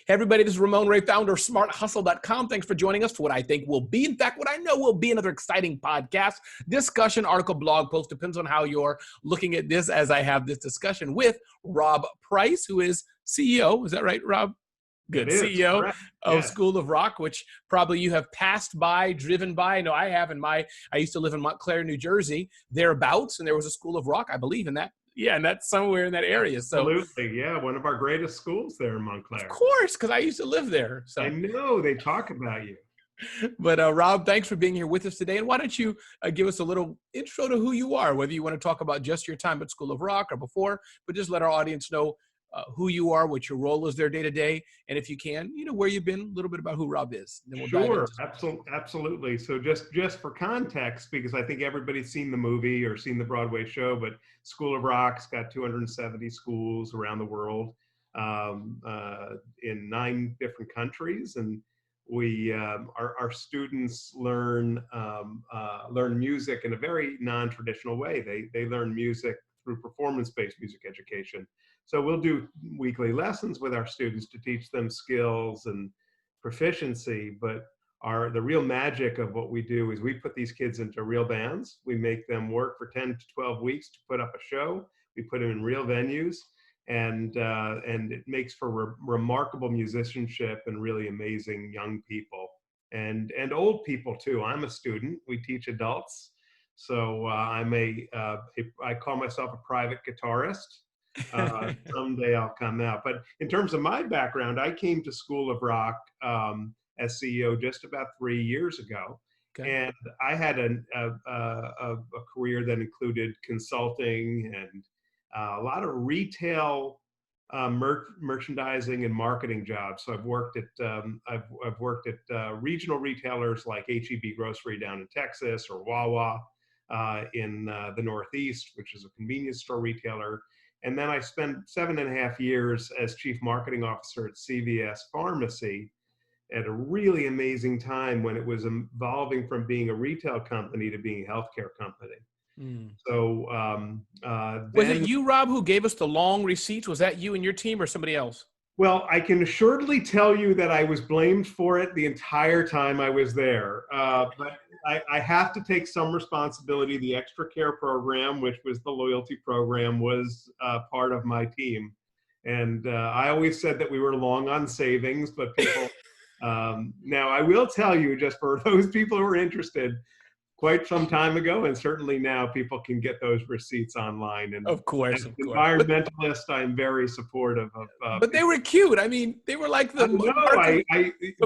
Hey everybody, this is Ramon Ray, founder of SmartHustle.com. Thanks for joining us for what I think will be, in fact, what I know will be another exciting podcast, discussion, article, blog post, depends on how you're looking at this as I have this discussion with Rob Price, who is CEO. Is that right, Rob? Good. It is, CEO correct. of Yes. School of Rock, which probably you have passed by, driven by. I know I have I used to live in Montclair, New Jersey, thereabouts, and there was a School of Rock, I believe, in that. Yeah, and that's somewhere in that area. So, Absolutely. Yeah, one of our greatest schools there in Montclair. of course, because I used to live there. So I know, they talk about you. But Rob, thanks for being here with us today. And why don't you give us a little intro to who you are, whether you want to talk about just your time at School of Rock or before, but just let our audience know who you are, what your role is there day to day, and if you can, where you've been, a little bit about who Rob is. Then we'll Sure, absolutely. So just for context, because I think everybody's seen the movie or seen the Broadway show, but School of Rock's got 270 schools around the world in 9 different countries, and we our students learn music in a very non-traditional way. They learn music through performance-based music education. So we'll do weekly lessons with our students to teach them skills and proficiency, but the real magic of what we do is we put these kids into real bands. We make them work for 10 to 12 weeks to put up a show. We put them in real venues, and it makes for remarkable musicianship and really amazing young people and old people too. I'm a student. We teach adults, so I call myself a private guitarist. Someday I'll come out. But in terms of my background, I came to School of Rock as CEO just about 3 years ago. Okay. And I had a career that included consulting and a lot of retail merchandising and marketing jobs. So I've worked at regional retailers like H-E-B Grocery down in Texas, or Wawa in the Northeast, which is a convenience store retailer. And then I spent 7.5 years as chief marketing officer at CVS Pharmacy at a really amazing time when it was evolving from being a retail company to being a healthcare company. So was it you, Rob, who gave us the long receipts? Was that you and your team or somebody else? Well, I can assuredly tell you that I was blamed for it the entire time I was there. But I have to take some responsibility. The Extra Care program, which was the loyalty program, was part of my team. And I always said that we were long on savings, but people, now I will tell you, just for those people who are interested, quite some time ago, and certainly now, people can get those receipts online. And of course, as an environmentalist, I'm very supportive of. But they were cute. I mean, they were like the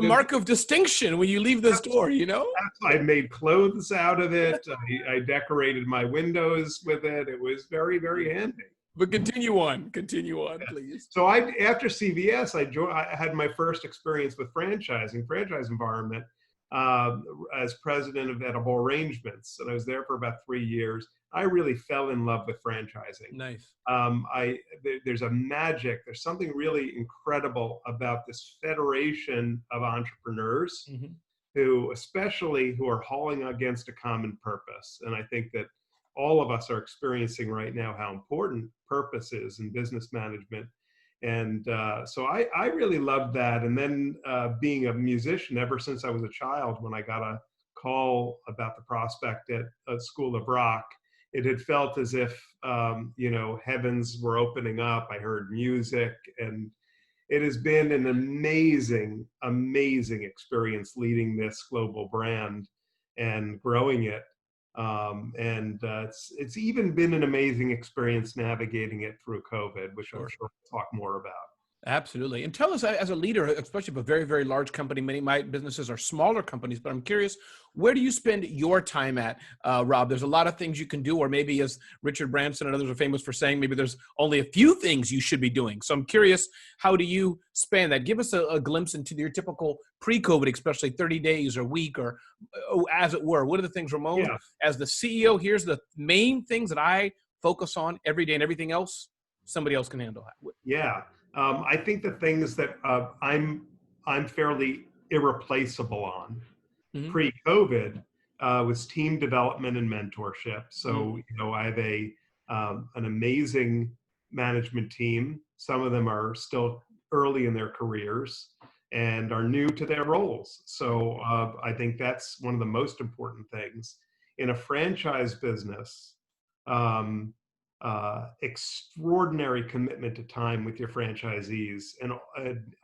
mark of distinction when you leave the store. I made clothes out of it. I decorated my windows with it. It was very, very handy. But continue on, please. So after CVS, I had my first experience with franchise environment. As president of Edible Arrangements, and I was there for about 3 years. I really fell in love with franchising. Nice. There's there's something really incredible about this federation of entrepreneurs who are hauling against a common purpose. And I think that all of us are experiencing right now how important purpose is in business management. And so I really loved that. And then being a musician ever since I was a child, when I got a call about the prospect at School of Rock, it had felt as if, heavens were opening up. I heard music, and it has been an amazing, amazing experience leading this global brand and growing it. It's even been an amazing experience navigating it through COVID, which I'm sure we'll talk more about. Absolutely. And tell us, as a leader, especially of a very, very large company, many of my businesses are smaller companies, but I'm curious, where do you spend your time at, Rob? There's a lot of things you can do, or maybe as Richard Branson and others are famous for saying, maybe there's only a few things you should be doing. So I'm curious, how do you span that? Give us a glimpse into your typical pre-COVID, especially 30 days or a week, or as it were. What are the things, Ramon, as the CEO, here's the main things that I focus on every day, and everything else somebody else can handle? Yeah. I think the things that I'm fairly irreplaceable on pre-COVID was team development and mentorship. So I have an amazing management team. Some of them are still early in their careers and are new to their roles. So I think that's one of the most important things. In a franchise business, extraordinary commitment to time with your franchisees, and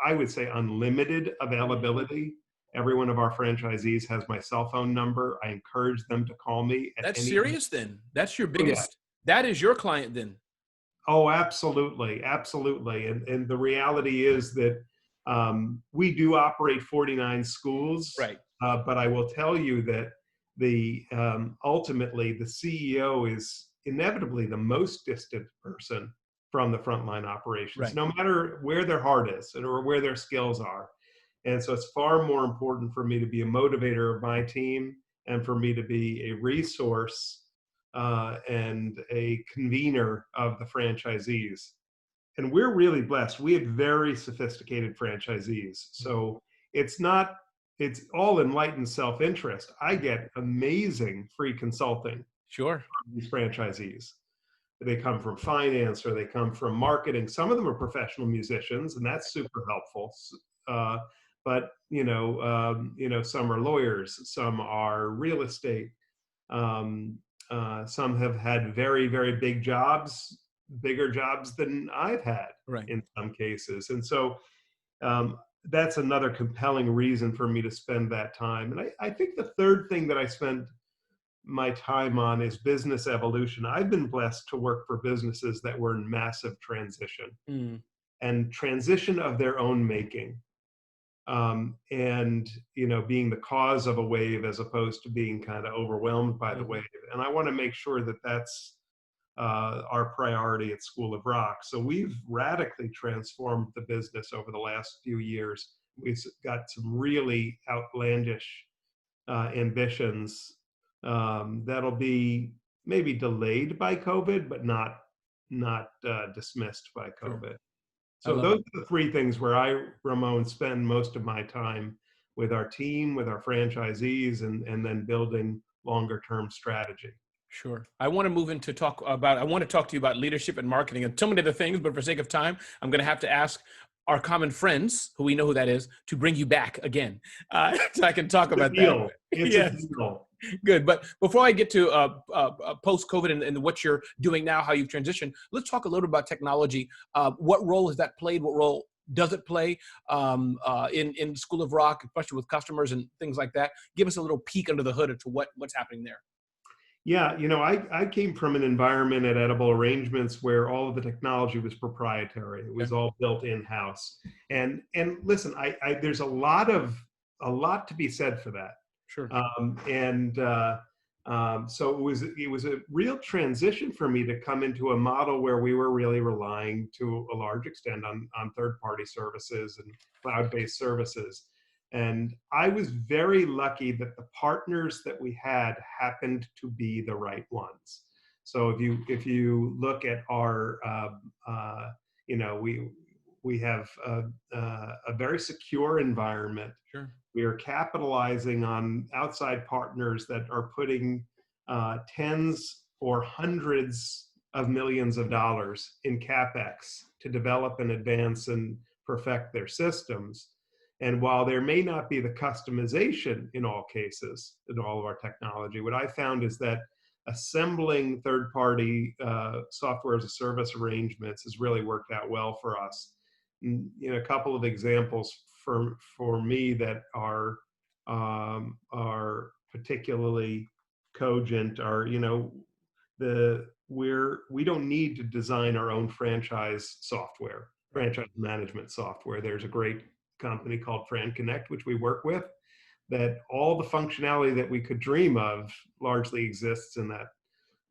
I would say unlimited availability. Every one of our franchisees has my cell phone number. I encourage them to call me at That's any. serious then. That's your Oh, yeah. biggest, that is your client then. Oh, absolutely, absolutely. And the reality is that we do operate 49 schools, Right. but I will tell you that the ultimately the CEO is inevitably the most distant person from the frontline operations, Right. no matter where their heart is or where their skills are. And so it's far more important for me to be a motivator of my team and for me to be a resource and a convener of the franchisees. And we're really blessed. We have very sophisticated franchisees. So it's not, it's all enlightened self-interest. I get amazing free consulting Sure. from these franchisees. They come from finance or they come from marketing. Some of them are professional musicians, and that's super helpful. Uh, but some are lawyers, some are real estate. Um, some have had very, very big jobs, bigger jobs than I've had Right. in some cases. And so that's another compelling reason for me to spend that time. And I think the third thing that I spend my time on is business evolution. I've been blessed to work for businesses that were in massive transition Mm. and transition of their own making. And being the cause of a wave as opposed to being kind of overwhelmed by the Mhm. wave. And I want to make sure that that's our priority at School of Rock. So we've radically transformed the business over the last few years. We've got some really outlandish ambitions that'll be maybe delayed by COVID, but not dismissed by Sure. COVID. I So love those it. are the three things where I, Ramon, spend most of my time with our team, with our franchisees, and then building longer term strategy. Sure. I want to move into talk about, I want to talk to you about leadership and marketing and so many other things, but for sake of time, I'm going to have to ask our common friends, who we know who that is, to bring you back again so I can talk It's a about that. deal. It's a Yes. deal. Good. But before I get to post-COVID and what you're doing now, how you've transitioned, let's talk a little about technology. What role has that played? What role does it play in School of Rock, especially with customers and things like that? Give us a little peek under the hood as to what's happening there. Yeah, I came from an environment at Edible Arrangements where all of the technology was proprietary. It was Okay. all built in-house. And listen, there's a lot to be said for that. Sure. So it was a real transition for me to come into a model where we were really relying to a large extent on third-party services and cloud-based services. And I was very lucky that the partners that we had happened to be the right ones. So if you look at our, we have a very secure environment. Sure. We are capitalizing on outside partners that are putting tens or hundreds of millions of dollars in CapEx to develop and advance and perfect their systems. And while there may not be the customization in all cases in all of our technology, what I found is that assembling third-party software as a service arrangements has really worked out well for us. A couple of examples for me that are particularly cogent are we don't need to design our own Right. franchise management software. There's a great company called FranConnect, which we work with, that all the functionality that we could dream of largely exists in that.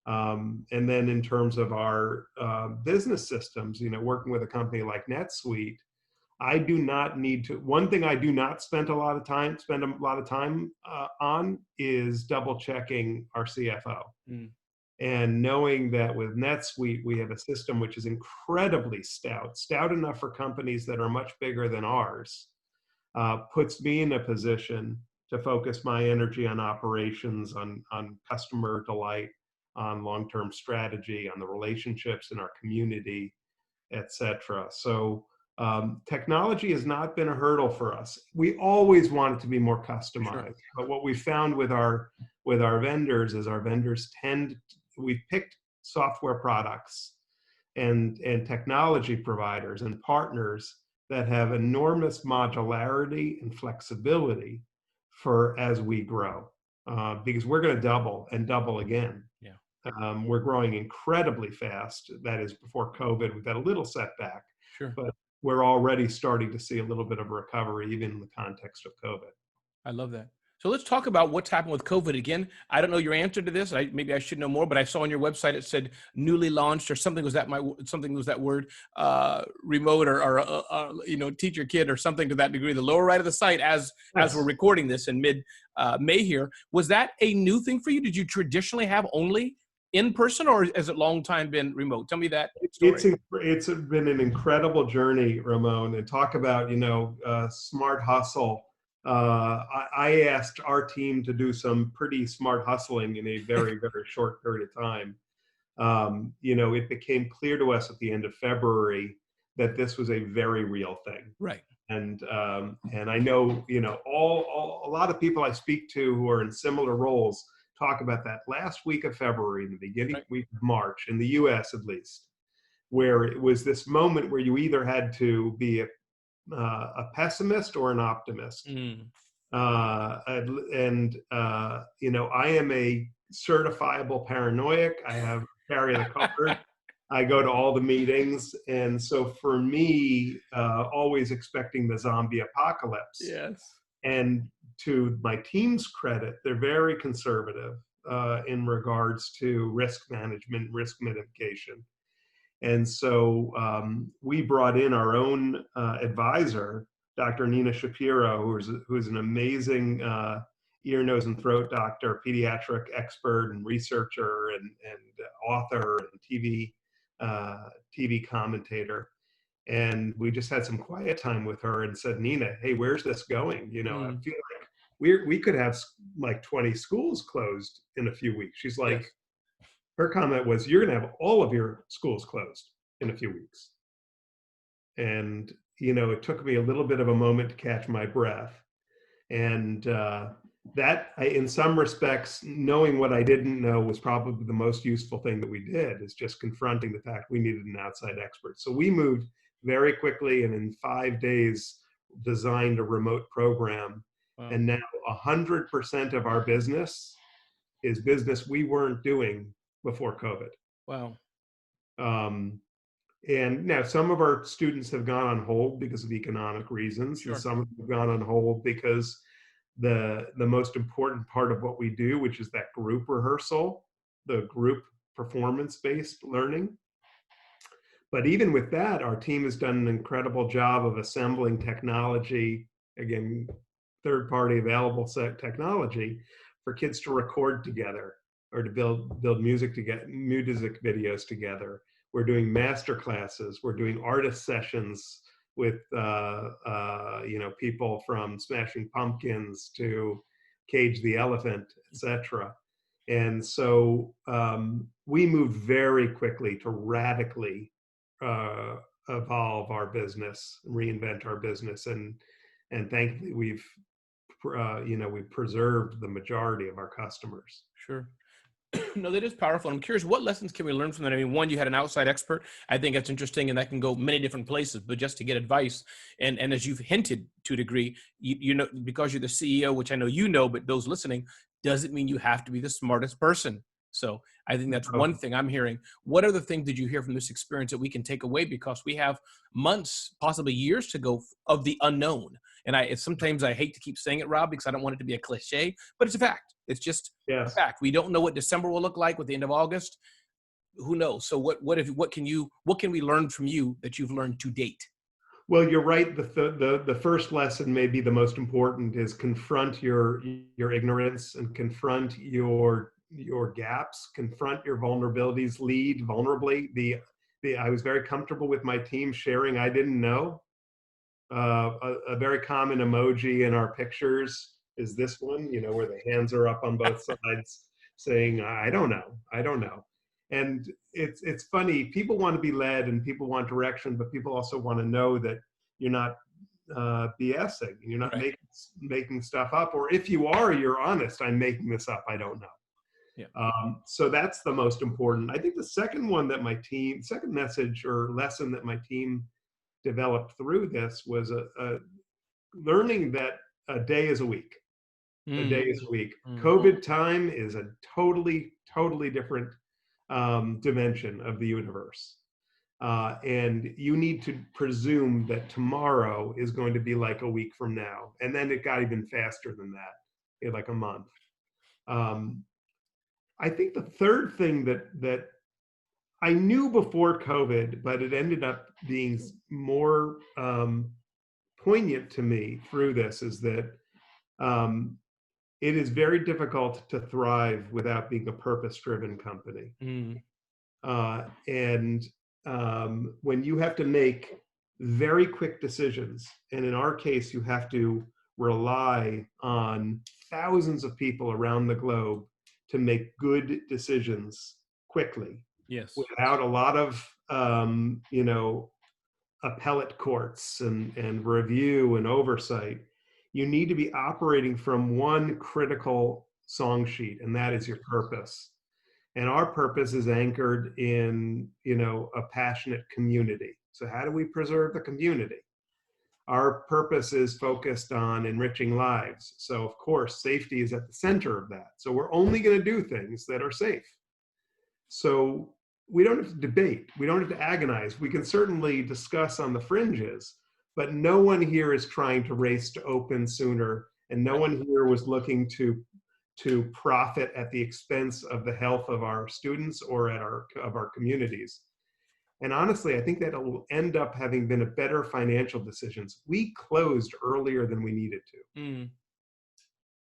And then in terms of our business systems, working with a company like NetSuite, I do not need to. One thing I do not spend a lot of time on is double checking our CFO. Mm. And knowing that with NetSuite, we have a system which is incredibly stout enough for companies that are much bigger than ours, puts me in a position to focus my energy on operations, on customer delight, on long-term strategy, on the relationships in our community, etc. So Technology has not been a hurdle for us. We always want it to be more Sure. customized, but what we found with our vendors is our vendors we've picked software products and technology providers and partners that have enormous modularity and flexibility for as we grow, because we're going to double and double again. Yeah. We're growing incredibly fast. That is before COVID. We've had a little setback, Sure. but we're already starting to see a little bit of a recovery, even in the context of COVID. I love that. So let's talk about what's happened with COVID again. I don't know your answer to this. Maybe I should know more, but I saw on your website it said newly launched or something. Was that something was that word remote or teach your kid or something to that degree? The lower right of the site as we're Yes. recording this in mid May here. Was that a new thing for you? Did you traditionally have only in person, or has it long time been remote? Tell me that story. It's been an incredible journey, Ramon. And talk about smart hustle. I asked our team to do some pretty smart hustling in a very very short period of time. It became clear to us at the end of February that this was a very real thing. Right. And I know a lot of people I speak to who are in similar roles talk about that last week of February and the beginning Right. week of March, in the US at least, where it was this moment where you either had to be a pessimist or an optimist. Mm. I am a certifiable paranoiac. I carry the card. I go to all the meetings. And so for me, always expecting the zombie apocalypse. Yes. And to my team's credit, they're very conservative in regards to risk management, risk mitigation. And so we brought in our own advisor, Dr. Nina Shapiro, who is an amazing ear, nose, and throat doctor, pediatric expert and researcher and author and TV commentator. And we just had some quiet time with her and said, Nina, hey, where's this going? I feel like we could have like 20 schools closed in a few weeks. She's like, Yes. her comment was, you're going to have all of your schools closed in a few weeks. And, it took me a little bit of a moment to catch my breath. And in some respects, knowing what I didn't know was probably the most useful thing that we did, is just confronting the fact we needed an outside expert. So we moved very quickly and in 5 days designed a remote program. Wow. And now 100% of our business is business we weren't doing before COVID. Wow. And now some of our students have gone on hold because of economic reasons, Sure. and some have gone on hold because the most important part of what we do, which is that group rehearsal, the group performance-based learning. But even with that, our team has done an incredible job of assembling technology, again, third-party available set technology for kids to record together or to build music videos together. We're doing master classes. We're doing artist sessions with people from Smashing Pumpkins to Cage the Elephant, etc. And so we moved very quickly to radically evolve our business, reinvent our business, and thankfully we've preserved the majority of our customers. Sure. No, that is powerful. I'm curious, what lessons can we learn from that? I mean, one, you had an outside expert. I think that's interesting, and that can go many different places. But just to get advice, and as you've hinted to a degree, because you're the CEO, which I know you know, but those listening, doesn't mean you have to be the smartest person. So I think that's one thing I'm hearing. What other things did you hear from this experience that we can take away? Because we have months, possibly years to go of the unknown. And sometimes I hate to keep saying it, Rob, because I don't want it to be a cliche, but it's a fact. It's just a fact. We don't know what December will look like with the end of August. Who knows? So what can we learn from you that you've learned to date? Well, you're right. The first lesson, maybe the most important, is confront your ignorance and confront your gaps, confront your vulnerabilities, lead vulnerably. I was very comfortable with my team sharing I didn't know. A very common emoji in our pictures is this one, where the hands are up on both sides saying, I don't know. And it's funny, people want to be led and people want direction, but people also want to know that BSing. You're not Right. making stuff up. Or if you are, you're honest. I'm making this up. I don't know. Yeah. So that's the most important. I think the second one that second message or lesson that my team developed through this was a learning that a day is a week. A day Mm, is a week. mm, COVID time is a totally, totally different dimension of the universe. And you need to presume that tomorrow is going to be like a week from now. And then it got even faster than that, like a month. I think the third thing that I knew before COVID, but it ended up being more poignant to me through this, is that um, it is very difficult to thrive without being a purpose-driven company. mm. And when you have to make very quick decisions, and in our case, you have to rely on thousands of people around the globe to make good decisions quickly Yes. without a lot of, appellate courts and review and oversight. You need to be operating from one critical song sheet, and that is your purpose. And our purpose is anchored in, a passionate community. So how do we preserve the community? Our purpose is focused on enriching lives. So of course, safety is at the center of that. So we're only going to do things that are safe. So we don't have to debate. We don't have to agonize. We can certainly discuss on the fringes, but no one here is trying to race to open sooner. And no one here was looking to profit at the expense of the health of our students or of our communities. And honestly, I think that will end up having been a better financial decisions. We closed earlier than we needed to. Mm.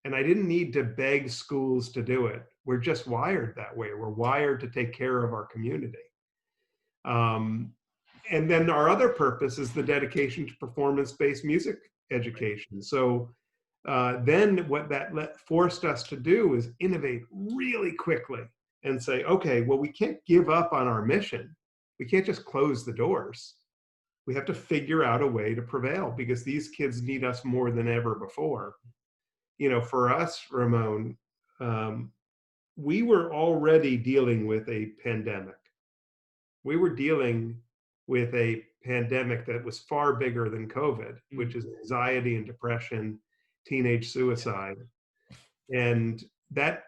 And I didn't need to beg schools to do it. We're just wired that way. We're wired to take care of our community. And then our other purpose is the dedication to performance-based music education. So then what that forced us to do is innovate really quickly and say, okay, well, we can't give up on our mission. We can't just close the doors. We have to figure out a way to prevail because these kids need us more than ever before. For us, Ramon, we were already dealing with a pandemic. We were dealing with a pandemic that was far bigger than COVID, which is anxiety and depression, teenage suicide. And that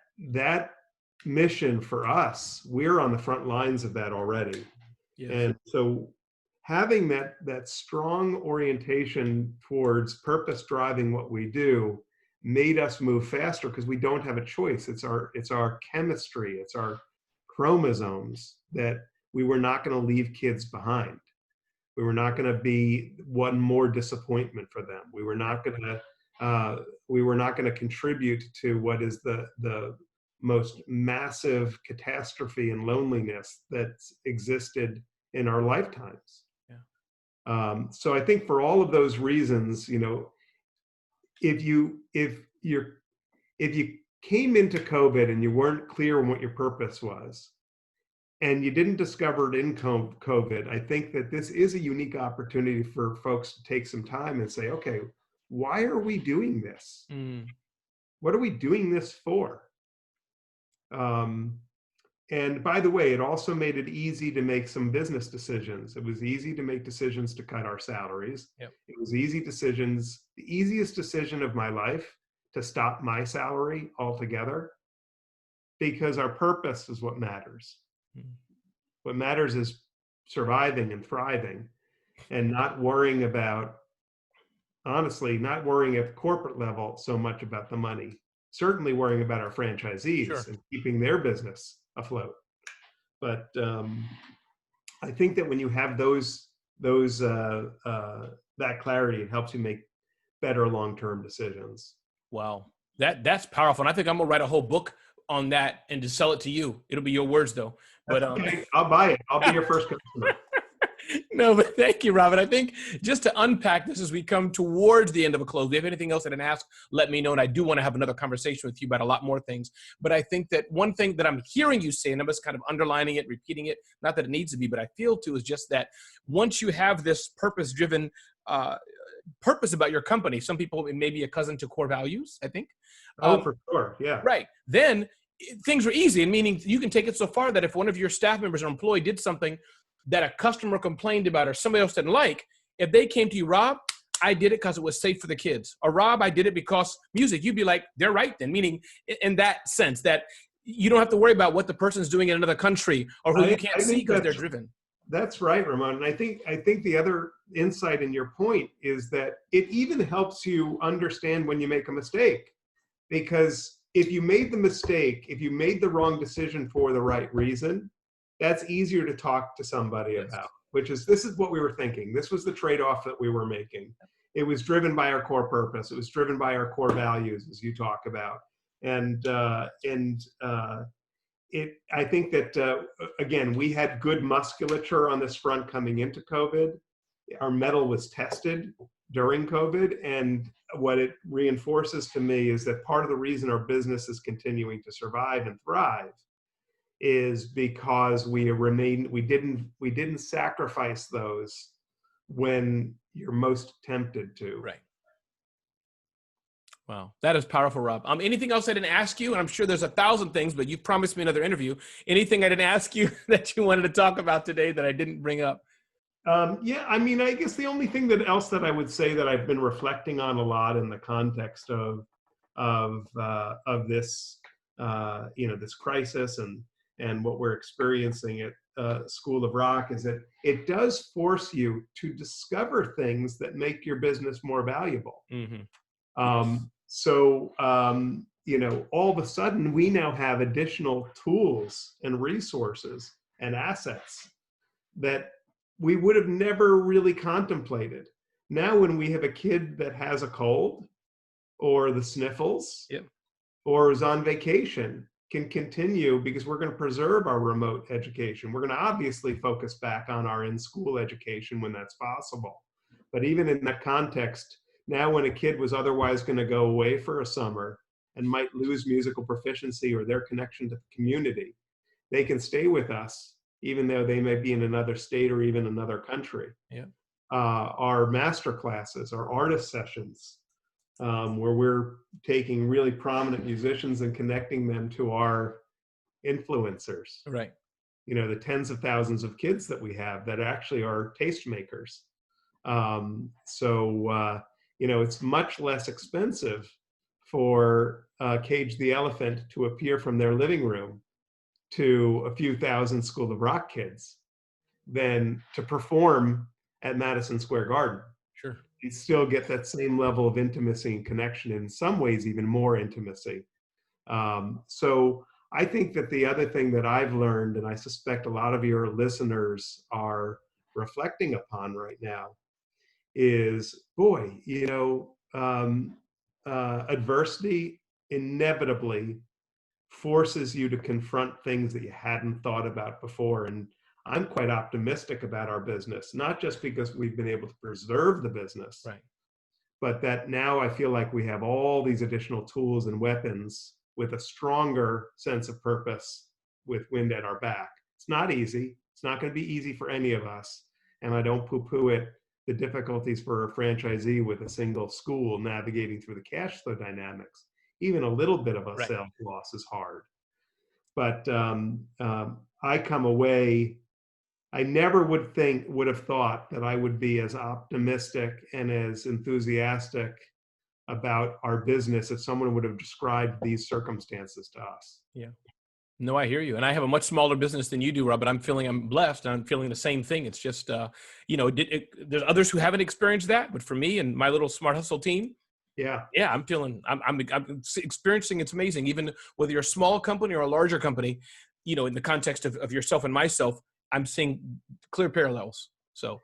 mission for us, we're on the front lines of that already. Yes. And so having that strong orientation towards purpose driving what we do made us move faster because we don't have a choice. It's our chemistry, it's our chromosomes that we were not going to leave kids behind. We were not going to be one more disappointment for them. We were not going to contribute to what is the most massive catastrophe and loneliness that's existed in our lifetimes. Yeah. So I think for all of those reasons, if you came into COVID and you weren't clear on what your purpose was, and you didn't discover it in COVID, I think that this is a unique opportunity for folks to take some time and say, okay, why are we doing this? What are we doing this for? And by the way, it also made it easy to make some business decisions. It was easy to make decisions to cut our salaries. Yep. It was the easiest decision of my life to stop my salary altogether because our purpose is what matters. What matters is surviving and thriving and not worrying about, honestly, not worrying at the corporate level so much about the money. Certainly worrying about our franchisees and keeping their business afloat. But I think that when you have that clarity, it helps you make better long-term decisions. Wow, that's powerful. And I think I'm gonna write a whole book on that and to sell it to you. It'll be your words though. But okay. I'll buy it. I'll be your first customer. No, but thank you, Robin. I think just to unpack this as we come towards the end of a close, if you have anything else I didn't ask, let me know. And I do want to have another conversation with you about a lot more things. But I think that one thing that I'm hearing you say, and I'm just kind of underlining it, repeating it, not that it needs to be, but I feel too, is just that once you have this purpose-driven purpose about your company. Some people, it may be a cousin to core values, I think. Oh, Um, for sure. Yeah. right. Then things were easy, and meaning you can take it so far that if one of your staff members or employee did something that a customer complained about or somebody else didn't like, if they came to you, Rob, I did it because it was safe for the kids. Or Rob, I did it because music. You'd be like, they're right then. Meaning in that sense that you don't have to worry about what the person's doing in another country or who you can't I see think because they're driven. that's right, Ramon. And I think the other insight in your point is that it even helps you understand when you make a mistake. Because if you made the mistake, if you made the wrong decision for the right reason, that's easier to talk to somebody Yes. about, which is, this is what we were thinking. This was the trade-off that we were making. It was driven by our core purpose. It was driven by our core values, as you talk about. I think that, again, we had good musculature on this front coming into COVID. Our metal was tested during COVID. And what it reinforces to me is that part of the reason our business is continuing to survive and thrive is because we didn't sacrifice those when you're most tempted to. Right. Wow, that is powerful, Rob. Anything else I didn't ask you? And I'm sure there's 1,000 things, but you promised me another interview. Anything I didn't ask you that you wanted to talk about today that I didn't bring up? Yeah, I mean, I guess the only thing else that I would say that I've been reflecting on a lot in the context of this, this crisis and what we're experiencing at School of Rock is that it does force you to discover things that make your business more valuable. Mm-hmm. All of a sudden we now have additional tools and resources and assets that we would have never really contemplated. Now, when we have a kid that has a cold or the sniffles, yep, or is on vacation, can continue because we're going to preserve our remote education. We're going to obviously focus back on our in-school education when that's possible. But even in that context, now when a kid was otherwise going to go away for a summer and might lose musical proficiency or their connection to the community, they can stay with us even though they may be in another state or even another country. Yeah. Our master classes, our artist sessions, where we're taking really prominent musicians and connecting them to our influencers. Right. The tens of thousands of kids that we have that actually are tastemakers. It's much less expensive for Cage the Elephant to appear from their living room to a few thousand School of Rock kids than to perform at Madison Square Garden. Sure. You still get that same level of intimacy and connection, in some ways even more intimacy. So I think that the other thing that I've learned, and I suspect a lot of your listeners are reflecting upon right now, is, adversity inevitably forces you to confront things that you hadn't thought about before. And I'm quite optimistic about our business, not just because we've been able to preserve the business, right, but that now I feel like we have all these additional tools and weapons with a stronger sense of purpose with wind at our back. It's not easy. It's not going to be easy for any of us. And I don't poo-poo it, the difficulties for a franchisee with a single school navigating through the cash flow dynamics. Even a little bit of a right, sales loss is hard. But I come away, I never would have thought that I would be as optimistic and as enthusiastic about our business if someone would have described these circumstances to us. Yeah. No, I hear you. And I have a much smaller business than you do, Rob, but I'm blessed and I'm feeling the same thing. It's just, there's others who haven't experienced that, but for me and my little Smart Hustle team, I'm experiencing, it's amazing. Even whether you're a small company or a larger company, in the context of yourself and myself, I'm seeing clear parallels. So,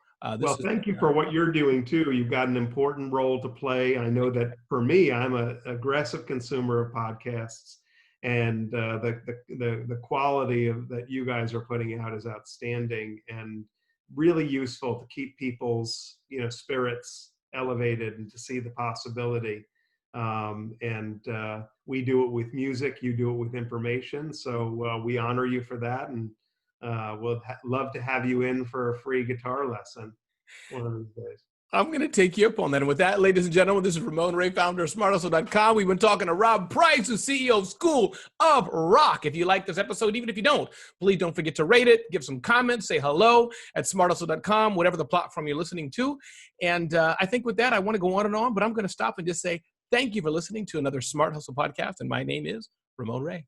thank you for what you're doing too. You've got an important role to play. I know that for me, I'm an aggressive consumer of podcasts, and the quality that you guys are putting out is outstanding and really useful to keep people's spirits elevated and to see the possibility. We do it with music, you do it with information. So we honor you for that, and we'll love to have you in for a free guitar lesson one of these days. I'm going to take you up on that. And with that, ladies and gentlemen, this is Ramon Ray, founder of SmartHustle.com. We've been talking to Rob Price, who's CEO of School of Rock. If you like this episode, even if you don't, please don't forget to rate it, give some comments, say hello at SmartHustle.com, whatever the platform you're listening to. And I think with that, I want to go on, but I'm going to stop and just say thank you for listening to another Smart Hustle podcast. And my name is Ramon Ray.